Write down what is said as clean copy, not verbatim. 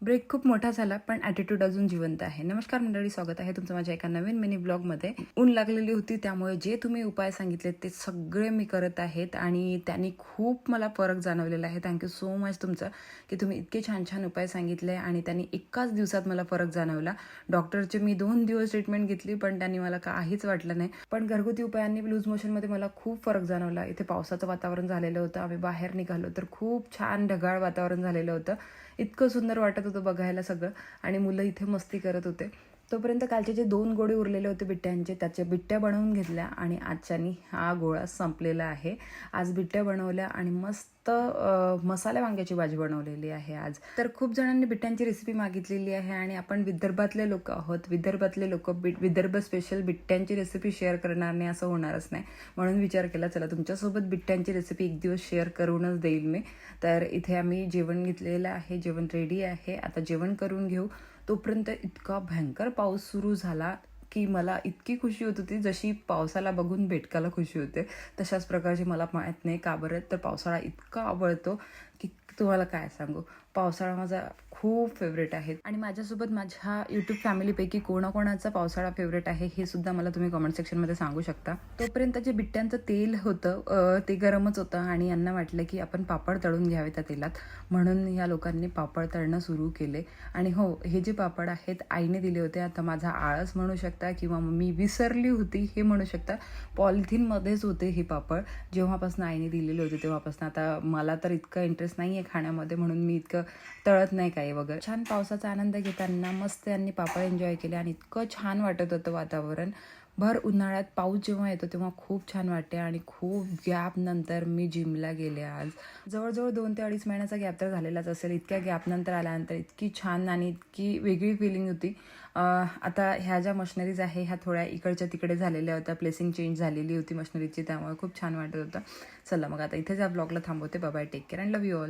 Break खूप मोठा झाला पण ॲटिट्यूड अजून जिवंत आहे. नमस्कार मंडळी, स्वागत आहे तुमचं माझ्या एका नवीन मिनी ब्लॉगमध्ये. ऊन लागलेली होती त्यामुळे जे तुम्ही उपाय सांगितले ते सगळे मी करत आहेत आणि त्यांनी खूप मला फरक जाणवलेला आहे. थँक्यू सो मच तुमचं की तुम्ही इतके छान छान उपाय सांगितले आणि त्यांनी एकाच दिवसात मला फरक जाणवला. डॉक्टरचे मी 2 दिवस ट्रीटमेंट घेतली पण त्यांनी मला काहीच वाटलं नाही. पण घरगुती उपायांनी लूज मोशनमध्ये मला खूप फरक जाणवला. इथे पावसाचं वातावरण झालेलं होतं, आम्ही बाहेर निघालो तर खूप छान ढगाळ वातावरण झालेलं होतं. इतकं सुंदर वाटत होतं बघायला सगळं आणि मुलं इथे मस्ती करत होते. तोपर्यंत कालचे जे 2 गोळे उरलेले होते बिट्ट्यांचे त्याच्या बिट्ट्या बनवून घेतल्या आणि आजच्यानी हा गोळा संपलेला आहे. आज बिट्ट्या बनवल्या आणि मस्त मसाला वांग्याची भाजी बनवलेली आहे आज. तर खूप जणांनी बिट्ट्यांची रेसिपी मागितलेली आहे आणि आपण विदर्भातले लोक आहोत. विदर्भातले लोक विदर्भ स्पेशल बिट्ट्यांची रेसिपी शेअर करणार नाही असं होणारच नाही. म्हणून विचार केला चला तुमच्यासोबत बिट्ट्यांची रेसिपी एक दिवस शेअर करूनच देईल मी. तर इथे आम्ही जेवण घेतलेलं आहे, जेवण रेडी आहे. आता जेवण करून घेऊ. तोपर्यंत इतका भयंकर पाऊस सुरू झाला की मला इतकी खुशी होत होती जशी पावसाला बघून बेटकाला खुशी होते तशाच प्रकारची. मला माहीत नाही का बरं तर पावसाळा इतका आवडतो की तुम्हाला काय सांगू. पावसाळा माझा खूप फेवरेट आहे आणि माझ्यासोबत माझ्या यूट्यूब फॅमिलीपैकी कोणाकोणाचा पावसाळा फेवरेट आहे हे सुद्धा मला तुम्ही कमेंट सेक्शनमध्ये सांगू शकता. तोपर्यंत जे बिट्ट्यांचं तेल होतं ते गरमच होतं आणि यांना वाटलं की आपण पापड तळून घ्यावे त्या तेलात, म्हणून या लोकांनी पापड तळणं सुरू केले. आणि हो, हे जे पापड आहेत आईने दिले होते. आता माझा आळस म्हणू शकता किंवा मी विसरली होती हे म्हणू शकता. पॉलिथिनमध्येच होते हे पापड. जेव्हापासून आईने दिलेले होते तेव्हापासून. आता मला तर इतकं इंटरेस्ट नाही आहे खाण्यामध्ये म्हणून मी इतकं तळत नाही काही वगैरे. छान पावसाचा आनंद घेताना मस्त यांनी पापड एन्जॉय केले आणि इतकं छान वाटत होतं वातावरण. भर उन्हाळ्यात पाऊस जेव्हा येतो तेव्हा खूप छान वाटते आणि खूप गॅप नंतर मी जिमला गेले आज. जवळजवळ 2 ते 2.5 महिन्याचा गॅप तर झालेलाच असेल. इतक्या गॅपनंतर आल्यानंतर इतकी छान आणि इतकी वेगळी फिलिंग होती. आता ह्या ज्या मशिनरीज आहे ह्या थोड्या इकडच्या तिकडे झालेल्या होत्या. प्लेसिंग चेंज झालेली होती मशिनरीची त्यामुळे खूप छान वाटत होतं. चला मग आता इथेच या ब्लॉगला थांबवते. Bye bye, take care and love you all.